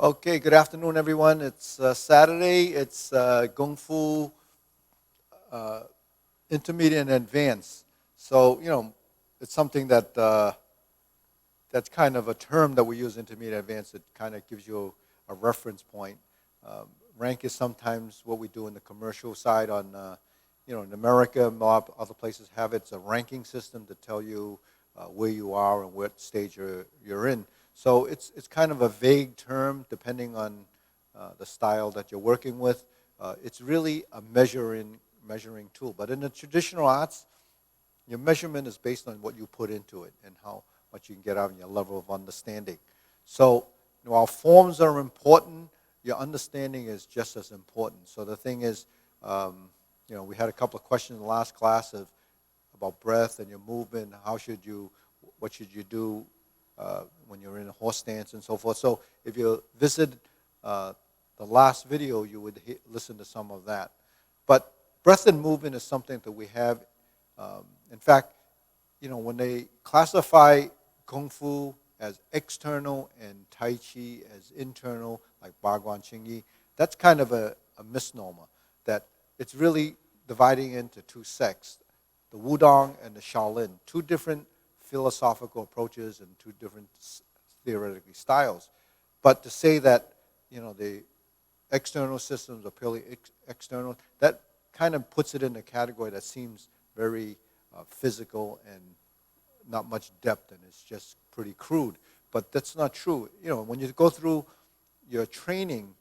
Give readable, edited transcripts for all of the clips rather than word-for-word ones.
Okay, good afternoon, everyone. It's Saturday. It's Kung Fu uh, Intermediate and Advanced. So, it's something that's kind of a term that we use, intermediate and advanced. It kind of gives you a reference point. Um, Rank is sometimes what we do in the commercial side in America, a lot of other places have it. It's a ranking system to tell you where you are and what stage you're in. So it's kind of a vague term depending on the style that you're working with. It's really a measuring tool. But in the traditional arts, your measurement is based on what you put into it and how much you can get out of your level of understanding. So while forms are important, your understanding is just as important. So the thing is, we had a couple of questions in the last class about breath and your movement. What should you do when you're in a horse stance and so forth. So if you visit the last video, you would listen to some of that. But breath and movement is something that we have. In fact, when they classify Kung Fu as external and Tai Chi as internal, like Bagwan Chingi, that's kind of a misnomer, that it's really dividing into two sects, the Wudong and the Shaolin, two different philosophical approaches and two different theoretically styles. But to say that, the external systems are purely external, that kind of puts it in a category that seems very physical and not much depth, and it's just pretty crude. But that's not true. When you go through your training,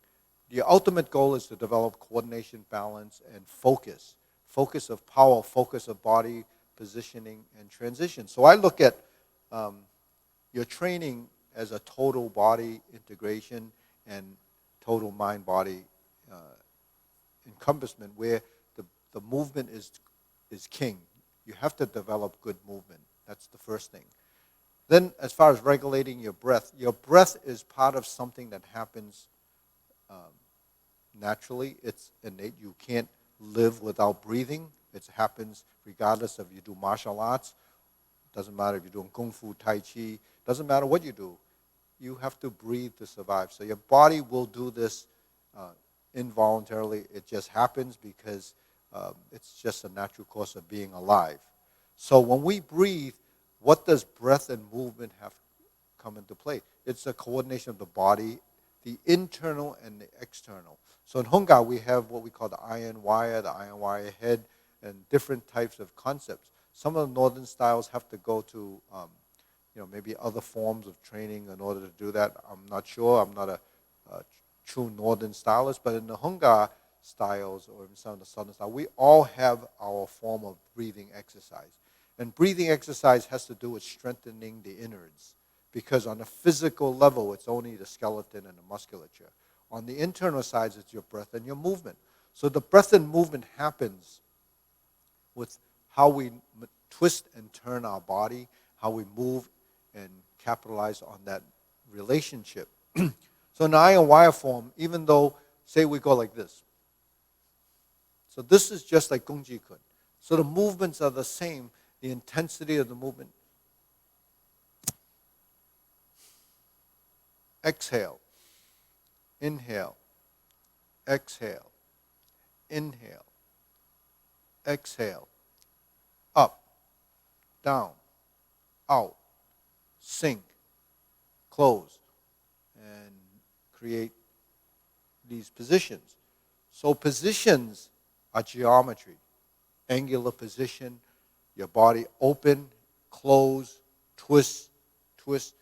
the ultimate goal is to develop coordination, balance, and focus. Focus of power, focus of body, positioning, and transition. So I look at your training as a total body integration and total mind-body encompassment, where the movement is king. You have to develop good movement. That's the first thing. Then as far as regulating your breath is part of something that happens naturally. It's innate. You can't live without breathing. It happens regardless of you do martial arts. Doesn't matter if you're doing Kung Fu, Tai Chi. Doesn't matter what you do. You have to breathe to survive. So your body will do this involuntarily. It just happens because it's just a natural course of being alive. So when we breathe, what does breath and movement have come into play? It's a coordination of the body, the internal and the external. So in Hung Gar, we have what we call the iron wire head, and different types of concepts. Some of the northern styles have to go to maybe other forms of training in order to do that. I'm not sure. I'm not a true northern stylist, but in the Hung Gar styles or in some of the southern styles, we all have our form of breathing exercise. And breathing exercise has to do with strengthening the innards, because on a physical level, it's only the skeleton and the musculature. On the internal side, it's your breath and your movement. So the breath and movement happens with how we twist and turn our body, how we move and capitalize on that relationship. So in the iron wire form, even though, say we go like this. So this is just like Gong Ji Kun. So the movements are the same, the intensity of the movement. Exhale, inhale, exhale, inhale, exhale, up, down, out, sink, close, and create these positions. So positions are geometry, angular position, your body open, close, twist, twist.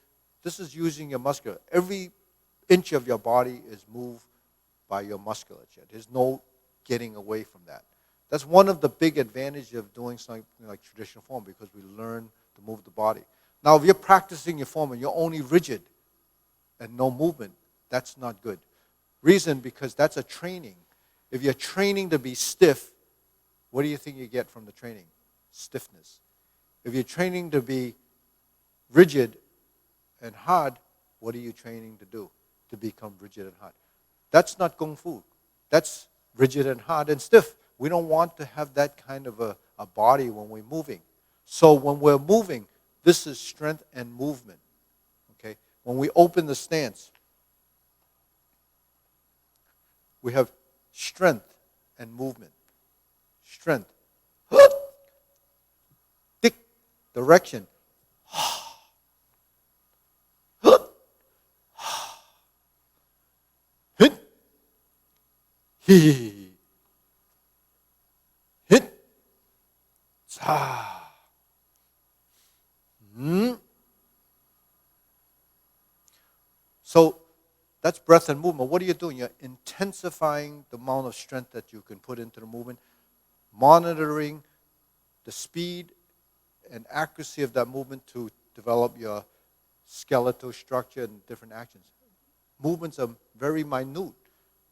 This is using your musculature. Every inch of your body is moved by your musculature. There's no getting away from that. That's one of the big advantages of doing something like traditional form, because we learn to move the body. Now, if you're practicing your form and you're only rigid and no movement, that's not good. Reason, because that's a training. If you're training to be stiff, what do you think you get from the training? Stiffness. If you're training to be rigid and hard, what are you training to do to become rigid and hard? That's not Kung Fu. That's rigid and hard and stiff. We don't want to have that kind of a body when we're moving. So when we're moving, this is strength and movement. Okay? When we open the stance, We have strength and movement. Strength. Tick. Direction. Hit. Hee. Hit. Sa. So that's breath and movement. What are you doing? You're intensifying the amount of strength that you can put into the movement, monitoring the speed and accuracy of that movement to develop your skeletal structure and different actions. Movements are very minute.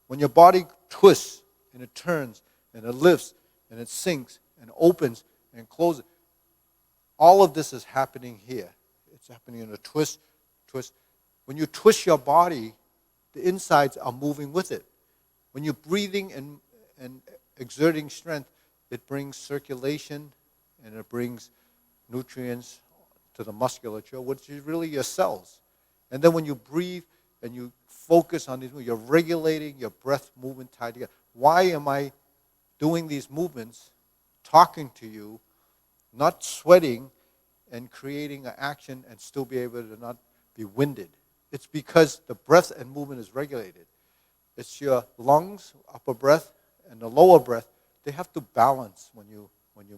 When your body twists and it turns and it lifts and it sinks and opens and closes, all of this is happening here. It's happening in a twist. When you twist your body, the insides are moving with it. When you're breathing and exerting strength, it brings circulation and it brings nutrients to the musculature, which is really your cells. And then when you breathe and you focus on these movements, you're regulating your breath movement tied together. Why am I doing these movements, talking to you, not sweating and creating an action and still be able to not be winded? It's because the breath and movement is regulated. It's your lungs, upper breath, and the lower breath. They have to balance when you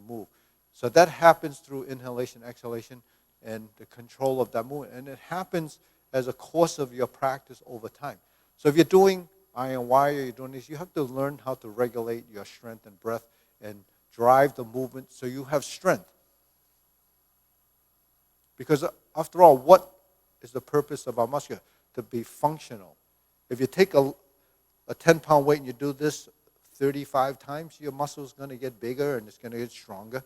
move. So that happens through inhalation, exhalation, and the control of that movement. And it happens as a course of your practice over time. So if you're doing iron wire, you're doing this, you have to learn how to regulate your strength and breath and drive the movement so you have strength. Because after all, what is the purpose of our muscle? To be functional. If you take a 10-pound weight and you do this 35 times, your muscle is going to get bigger and it's going to get stronger.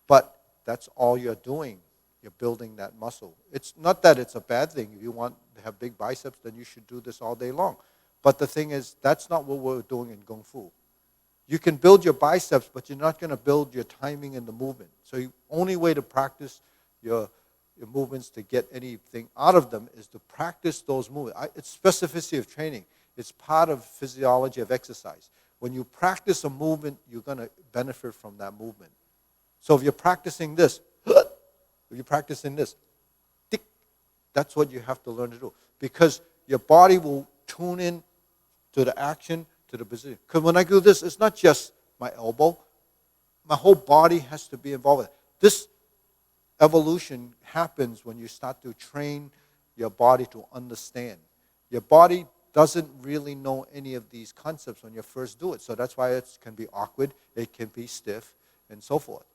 But that's all you're doing. You're building that muscle. It's not that it's a bad thing. If you want to have big biceps, then you should do this all day long. But the thing is, that's not what we're doing in Kung Fu. You can build your biceps, but you're not going to build your timing and the movement. So the only way to practice your movements to get anything out of them is to practice those movements. It's specificity of training. It's part of physiology of exercise. When you practice a movement, you're going to benefit from that movement. So if you're practicing this, if you're practicing this, tick, that's what you have to learn to do. Because your body will tune in to the action, to the position. Because when I do this, it's not just my elbow. My whole body has to be involved with it. This evolution happens when you start to train your body to understand. Your body doesn't really know any of these concepts when you first do it. So that's why it can be awkward, it can be stiff, and so forth.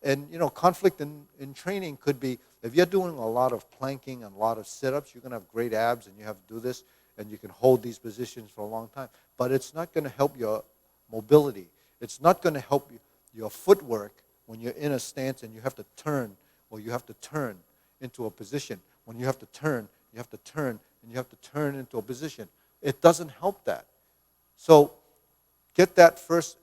And, conflict in training could be, if you're doing a lot of planking and a lot of sit-ups, you're going to have great abs and you have to do this, and you can hold these positions for a long time. But it's not going to help your mobility. It's not going to help your footwork when you're in a stance and you have to turn, or you have to turn into a position. When you have to turn, you have to turn, and you have to turn into a position. It doesn't help that. So get that first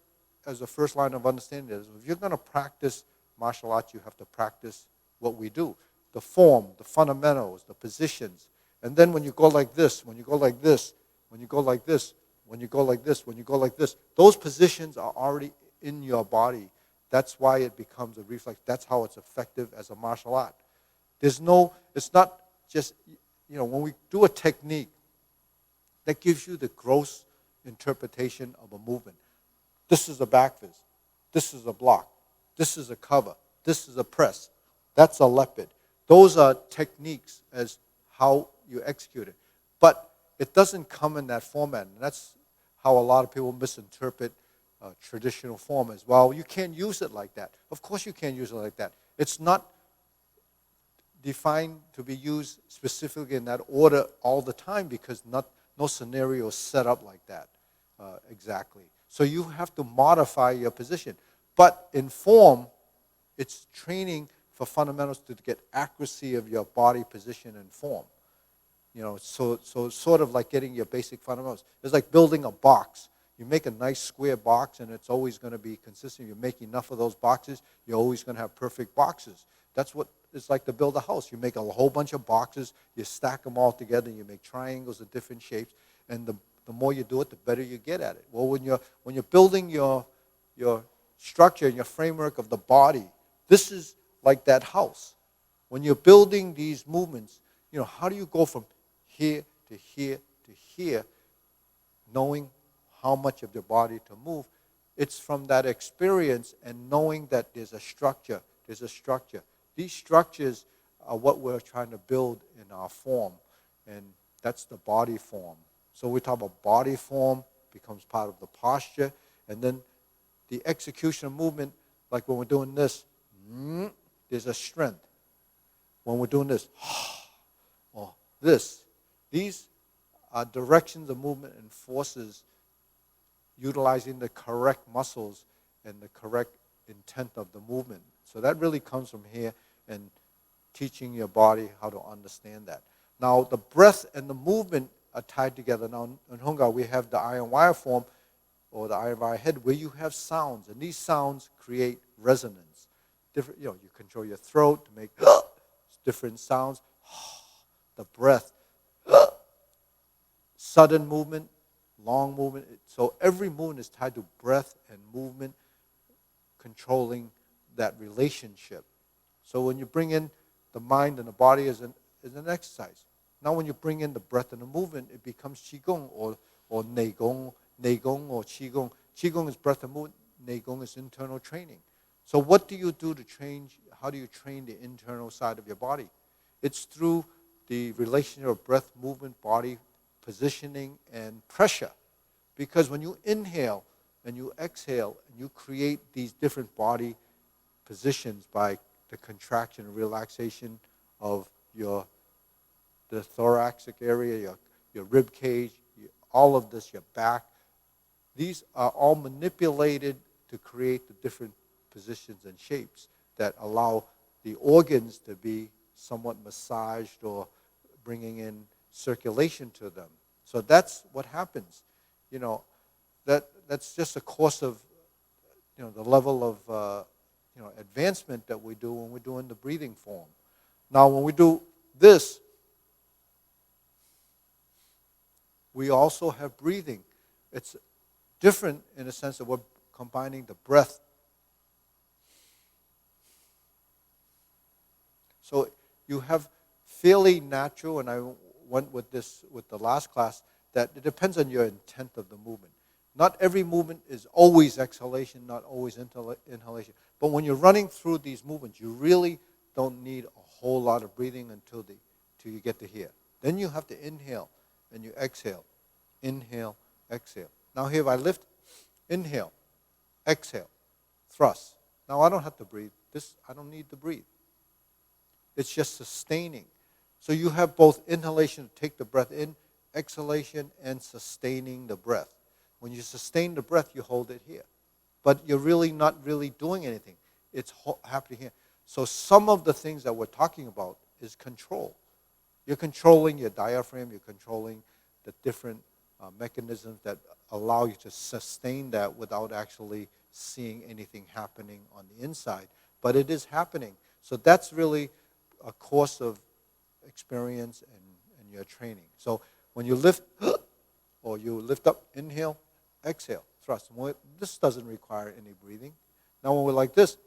as the first line of understanding. If you're going to practice martial arts, you have to practice what we do. The form, the fundamentals, the positions. And then when you go like this, when you go like this, when you go like this, when you go like this, when you go like this, those positions are already in your body. That's why it becomes a reflex. That's how it's effective as a martial art. It's not just, when we do a technique, that gives you the gross interpretation of a movement. This is a back fist. This is a block. This is a cover. This is a press. That's a leopard. Those are techniques as how you execute it. But it doesn't come in that format. And that's how a lot of people misinterpret traditional form as, well, you can't use it like that. Of course you can't use it like that. It's not defined to be used specifically in that order all the time, because no scenario is set up like that exactly. So you have to modify your position. But in form, it's training for fundamentals to get accuracy of your body position and form. So sort of like getting your basic fundamentals. It's like building a box. You make a nice square box, and it's always going to be consistent. You make enough of those boxes, you're always going to have perfect boxes. That's what it's like to build a house. You make a whole bunch of boxes, you stack them all together, and you make triangles of different shapes, and the more you do it, the better you get at it. Well, when you're building your structure and your framework of the body, this is like that house. When you're building these movements, how do you go from here to here to here, knowing how much of your body to move? It's from that experience and knowing that there's a structure. There's a structure. These structures are what we're trying to build in our form, and that's the body form. So we talk about body form becomes part of the posture, and then the execution of movement, like when we're doing this, there's a strength. When we're doing this, or this, these are directions of movement and forces utilizing the correct muscles and the correct intent of the movement. So that really comes from here and teaching your body how to understand that. Now, the breath and the movement are tied together. Now, in Hung Gar, we have the iron wire form, or the iron wire head, where you have sounds, and these sounds create resonance. Different, you control your throat to make different sounds. The breath, sudden movement, long movement. So every movement is tied to breath and movement, controlling that relationship. So when you bring in the mind and the body as an exercise. Now when you bring in the breath and the movement, it becomes Qigong or Neigong or Qigong. Qigong is breath and movement. Neigong is internal training. So what do you do to train? How do you train the internal side of your body? It's through the relationship of breath, movement, body, positioning, and pressure. Because when you inhale and you exhale, and you create these different body positions by the contraction and relaxation of the thoracic area, your rib cage, all of this, your back. These are all manipulated to create the different positions and shapes that allow the organs to be somewhat massaged or bringing in circulation to them. So that's what happens. That's just a course of, the level of, advancement that we do when we're doing the breathing form. Now, when we do this, we also have breathing. It's different in the sense that we're combining the breath. So you have fairly natural, and I went with this with the last class, that it depends on your intent of the movement. Not every movement is always exhalation, not always inhalation. But when you're running through these movements, you really don't need a whole lot of breathing until you get to here. Then you have to inhale and you exhale. Inhale, exhale. Now here, if I lift, inhale, exhale, thrust. Now I don't have to breathe. I don't need to breathe. It's just sustaining. So you have both inhalation to take the breath in, exhalation, and sustaining the breath. When you sustain the breath, you hold it here. But you're really not really doing anything. It's happening here. So some of the things that we're talking about is control. You're controlling your diaphragm. You're controlling the different mechanisms that allow you to sustain that without actually seeing anything happening on the inside. But it is happening. So that's really a course of experience and your training. So when you lift, or you lift up, inhale, exhale, thrust. This doesn't require any breathing. Now when we're like this,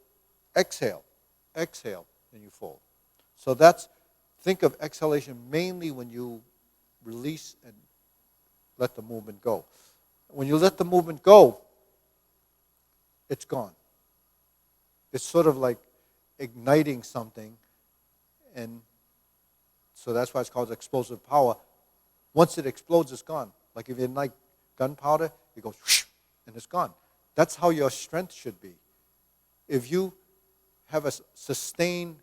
exhale, exhale, and you fold. So think of exhalation mainly when you release and let the movement go. When you let the movement go, it's gone. It's sort of like igniting something, and so that's why it's called explosive power. Once it explodes, it's gone. Like if you ignite gunpowder, it goes whoosh, and it's gone. That's how your strength should be. If you have a sustained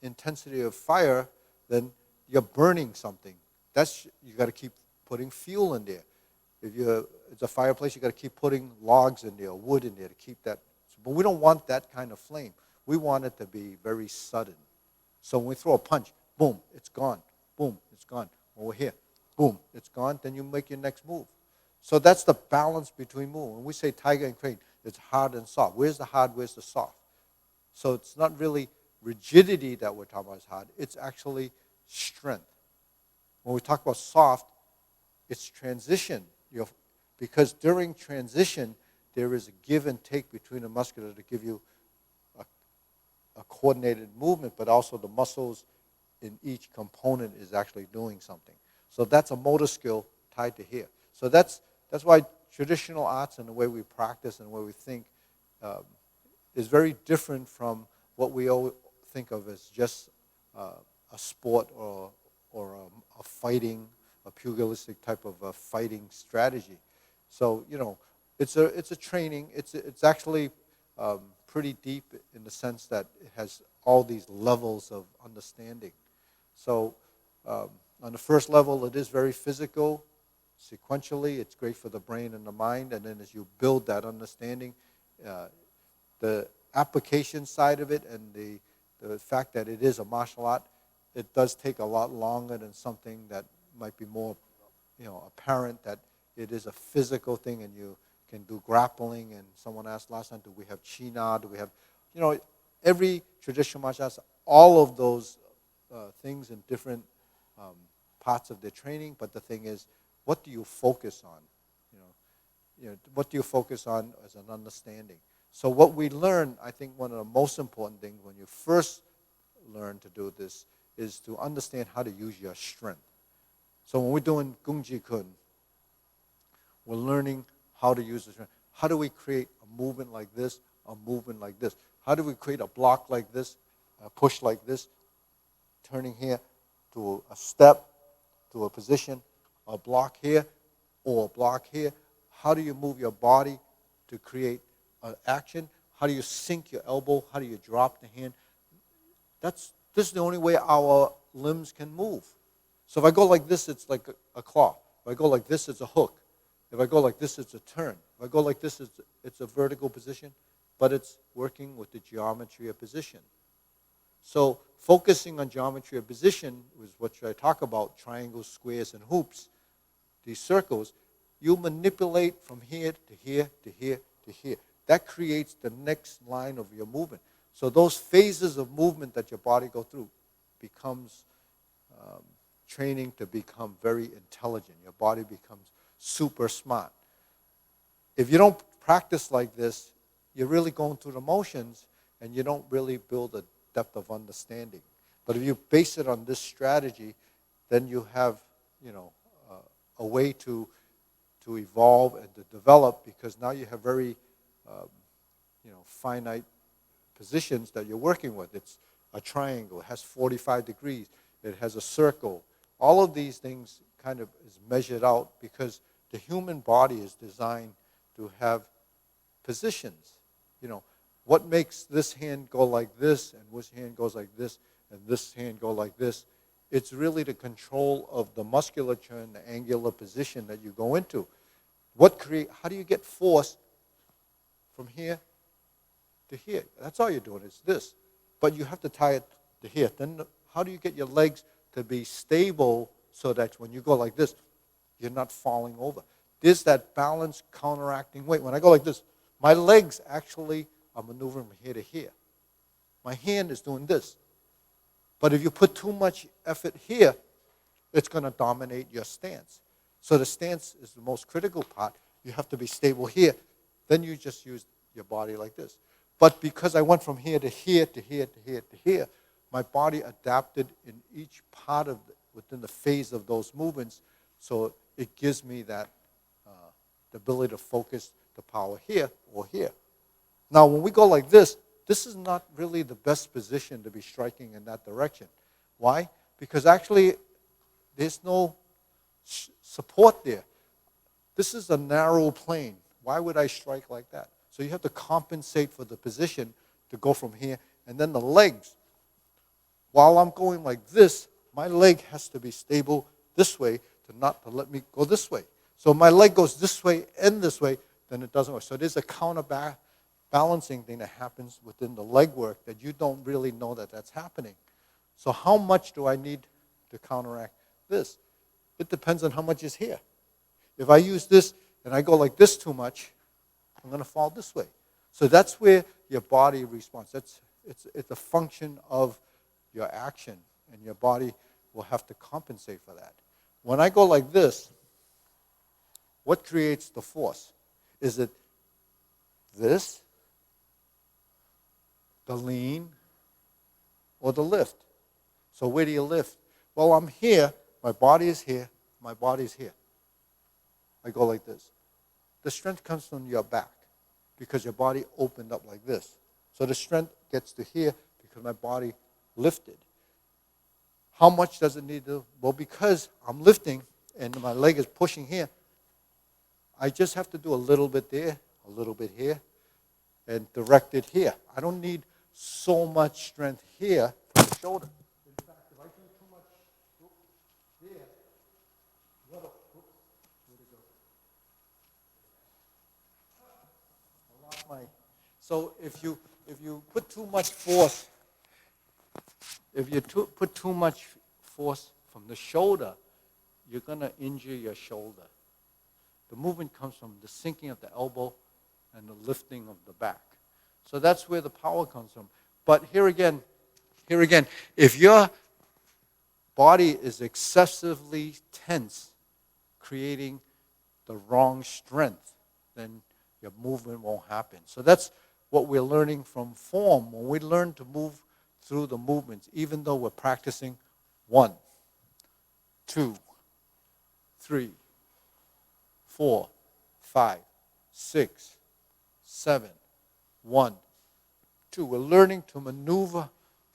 intensity of fire, then you're burning something. You got to keep putting fuel in there. If it's a fireplace, you got to keep putting logs in there, wood in there to keep that. But we don't want that kind of flame. We want it to be very sudden. So when we throw a punch, boom, it's gone. Boom, it's gone. When we're here, boom, it's gone. Then you make your next move. So that's the balance between move. When we say tiger and crane, it's hard and soft. Where's the hard? Where's the soft? So it's not really rigidity that we're talking about as hard. It's actually strength. When we talk about soft, it's transition. Because during transition, there is a give and take between the muscular to give you a coordinated movement, but also the muscles in each component is actually doing something. So that's a motor skill tied to here. So that's why traditional arts and the way we practice and the way we think is very different from what we all think of as just a sport or a fighting, a pugilistic type of a fighting strategy. So, it's a training. It's actually pretty deep in the sense that it has all these levels of understanding. So on the first level, it is very physical. Sequentially, it's great for the brain and the mind. And then as you build that understanding, the application side of it and the fact that it is a martial art, it does take a lot longer than something that might be more apparent that it is a physical thing and you can do grappling. And someone asked last time, do we have China? Do we have, every traditional martial arts, all of those things in different parts of their training. But the thing is, what do you focus on? What do you focus on as an understanding? So what we learn, I think one of the most important things when you first learn to do this is to understand how to use your strength. So when we're doing Gung Ji Kun, we're learning how to use the strength. How do we create a movement like this, a movement like this? How do we create a block like this, a push like this, turning here to a step, to a position, a block here, or a block here? How do you move your body to create an action? How do you sink your elbow? How do you drop the hand? This is the only way our limbs can move. So if I go like this, it's like a claw. If I go like this, it's a hook. If I go like this, it's a turn. If I go like this, it's a vertical position, but it's working with the geometry of position. So focusing on geometry of position was what I talk about, triangles, squares, and hoops, these circles. You manipulate from here to here to here to here. That creates the next line of your movement. So those phases of movement that your body goes through becomes training to become very intelligent. Your body becomes super smart. If you don't practice like this, you're really going through the motions and you don't really build a depth of understanding. But if you base it on this strategy, then you have, a way to evolve and to develop, because now you have very, finite positions that you're working with. It's a triangle. It has 45 degrees. It has a circle. All of these things kind of is measured out because the human body is designed to have positions. What makes this hand go like this and this hand goes like this and this hand go like this? It's really the control of the musculature and the angular position that you go into. How do you get force from here to here? That's all you're doing is this. But you have to tie it to here. Then how do you get your legs to be stable so that when you go like this, you're not falling over? There's that balance counteracting weight. When I go like this, my legs actually are maneuvering from here to here. My hand is doing this. But if you put too much effort here, it's going to dominate your stance. So the stance is the most critical part. You have to be stable here. Then you just use your body like this. But because I went from here to here to here to here to here, my body adapted in each part of within the phase of those movements. So it gives me that the ability to focus the power here or here. Now, when we go like this is not really the best position to be striking in that direction. Why? Because actually, there's no support there. This is a narrow plane. Why would I strike like that? So you have to compensate for the position to go from here. And then the legs. While I'm going like this, my leg has to be stable this way to let me go this way. So if my leg goes this way and this way, then it doesn't work. So there's a counterbalancing thing that happens within the leg work that you don't really know that that's happening. So how much do I need to counteract this? It depends on how much is here. If I use this and I go like this too much, I'm going to fall this way. So that's where your body responds. It's a function of your action, and your body will have to compensate for that. When I go like this, what creates the force? Is it this, the lean, or the lift? So where do you lift? Well, I'm here, my body is here, my body is here. I go like this. The strength comes from your back because your body opened up like this. So the strength gets to here because my body lifted. How much does it need to? Well, because I'm lifting and my leg is pushing here, I just have to do a little bit there, a little bit here, and direct it here. I don't need so much strength here from the shoulder. In fact, if I do too much there, where'd it go? I lost my. So if you put too much force, put too much force from the shoulder, you're going to injure your shoulder. The movement comes from the sinking of the elbow and the lifting of the back. So that's where the power comes from. But here again, if your body is excessively tense, creating the wrong strength, then your movement won't happen. So that's what we're learning from form. When we learn to move through the movements, even though we're practicing 1, 2, 3, 4, 5, 6, 7, 1, 2. We're learning to maneuver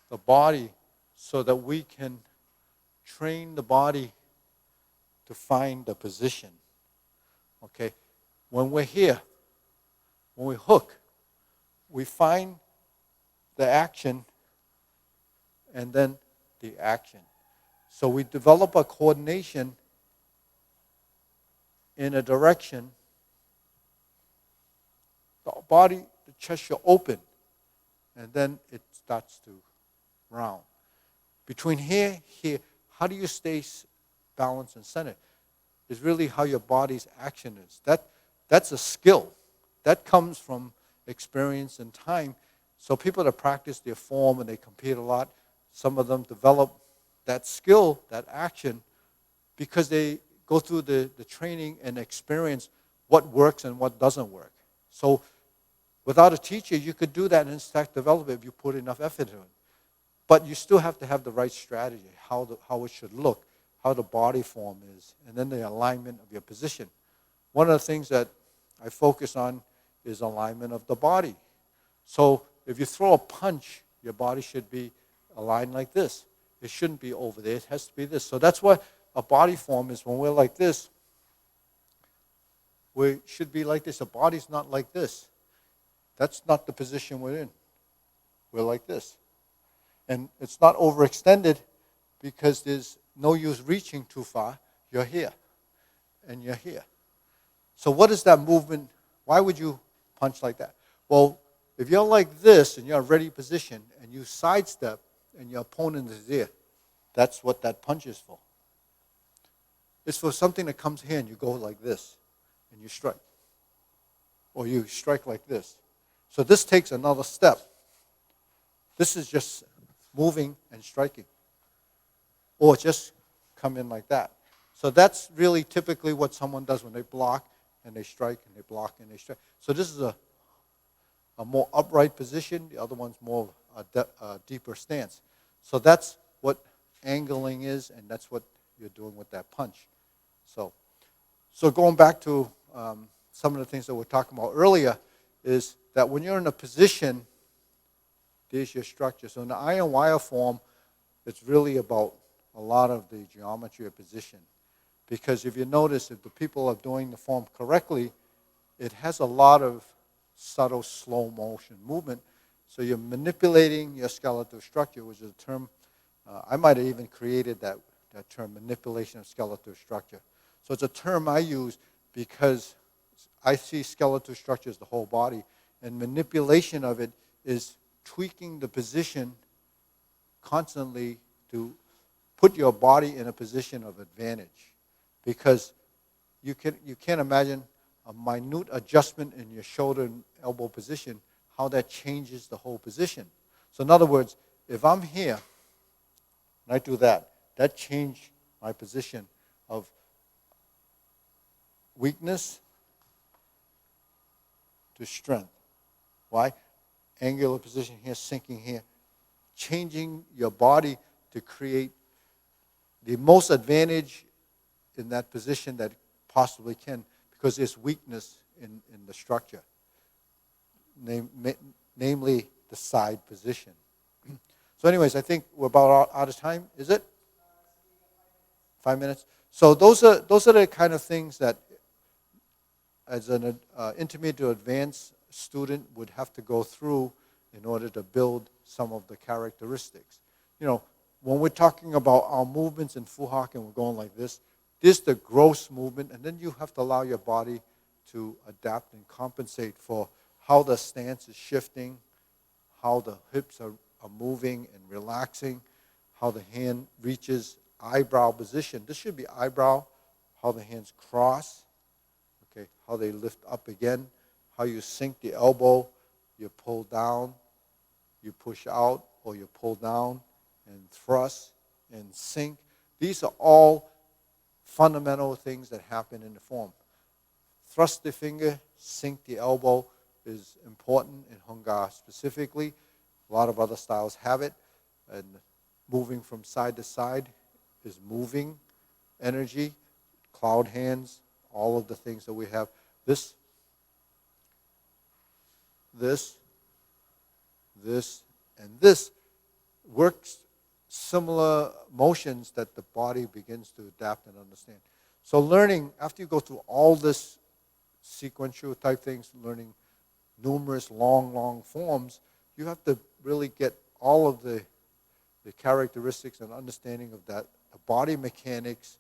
the body so that we can train the body to find the position. Okay? When we're here, when we hook, we find the action and then the action. So we develop a coordination in a direction. The body, the chest should open, and then it starts to round. Between here, how do you stay balanced and centered? Is really how your body's action is. That's a skill. That comes from experience and time. So people that practice their form and they compete a lot, some of them develop that skill, that action, because they go through the training and experience what works and what doesn't work. So without a teacher, you could do that and start develop it if you put enough effort into it. But you still have to have the right strategy, how it should look, how the body form is, and then the alignment of your position. One of the things that I focus on is alignment of the body. So if you throw a punch, your body should be aligned like this. It shouldn't be over there. It has to be this. So that's what a body form is. When we're like this, we should be like this. A body's not like this. That's not the position we're in. We're like this. And it's not overextended because there's no use reaching too far. You're here. And you're here. So what is that movement? Why would you punch like that? Well, if you're like this and you're in a ready position and you sidestep and your opponent is there, that's what that punch is for. It's for something that comes here and you go like this and you strike. Or you strike like this. So this takes another step. This is just moving and striking. Or just come in like that. So that's really typically what someone does when they block and they strike and they block and they strike. So this is a more upright position. The other one's more a deeper stance. So that's what angling is, and that's what you're doing with that punch. So going back to some of the things that we were talking about earlier is that when you're in a position, there's your structure. So in the iron wire form, it's really about a lot of the geometry of position. Because if you notice, if the people are doing the form correctly, it has a lot of subtle slow motion movement. So you're manipulating your skeletal structure, which is a term, I might have even created that term, manipulation of skeletal structure. So it's a term I use because I see skeletal structure as the whole body, and manipulation of it is tweaking the position constantly to put your body in a position of advantage. Because you can't imagine a minute adjustment in your shoulder and elbow position, how that changes the whole position. So in other words, if I'm here and I do that, that changed my position of weakness to strength. Why? Angular position here, sinking here. Changing your body to create the most advantage in that position that possibly can, because there's weakness in the structure, namely the side position. So anyways, I think we're about out of time. Is it? 5 minutes? So those are the kind of things that as an intermediate to advanced student would have to go through in order to build some of the characteristics. You know, when we're talking about our movements in Fu Hak and we're going like this is the gross movement, and then you have to allow your body to adapt and compensate for how the stance is shifting, how the hips are moving and relaxing, how the hand reaches eyebrow position. This should be eyebrow, how the hands cross, okay, how they lift up again, how you sink the elbow, you pull down, you push out, or you pull down and thrust and sink. These are all fundamental things that happen in the form. Thrust the finger, sink the elbow is important in Hung Gar specifically. A lot of other styles have it. And moving from side to side is moving energy, cloud hands, all of the things that we have. This, and this works similar motions that the body begins to adapt and understand. So learning, after you go through all this sequential type things, learning numerous long forms, you have to really get all of the characteristics and understanding of that, the body mechanics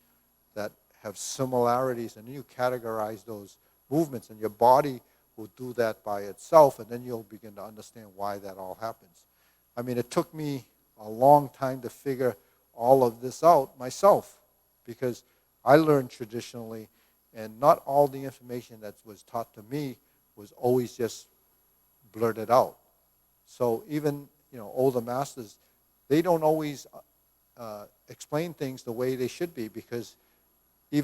that have similarities, and then you categorize those movements, and your body will do that by itself, and then you'll begin to understand why that all happens. I mean, it took me a long time to figure all of this out myself, because I learned traditionally, and not all the information that was taught to me was always just blurted out. So even older masters, they don't always explain things the way they should be, because they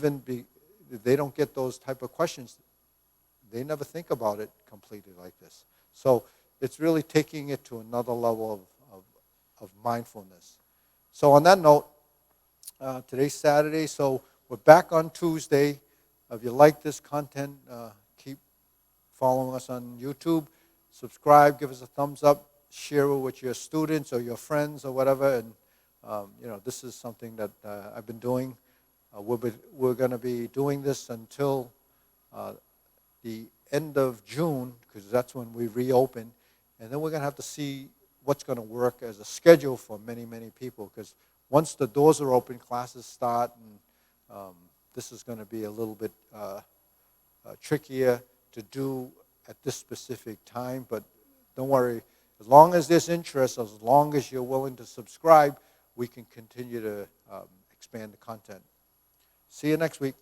don't get those type of questions. They never think about it completely like this. So it's really taking it to another level of mindfulness. So on that note, today's Saturday, so we're back on Tuesday. If you like this content, keep following us on YouTube. Subscribe, give us a thumbs up, share it with your students or your friends or whatever. And this is something that I've been doing. We're going to be doing this until the end of June, because that's when we reopen. And then we're going to have to see what's going to work as a schedule for many people, because once the doors are open, classes start, and this is going to be a little bit trickier to do at this specific time. But don't worry, as long as there's interest, as long as you're willing to subscribe, we can continue to expand the content. See you next week.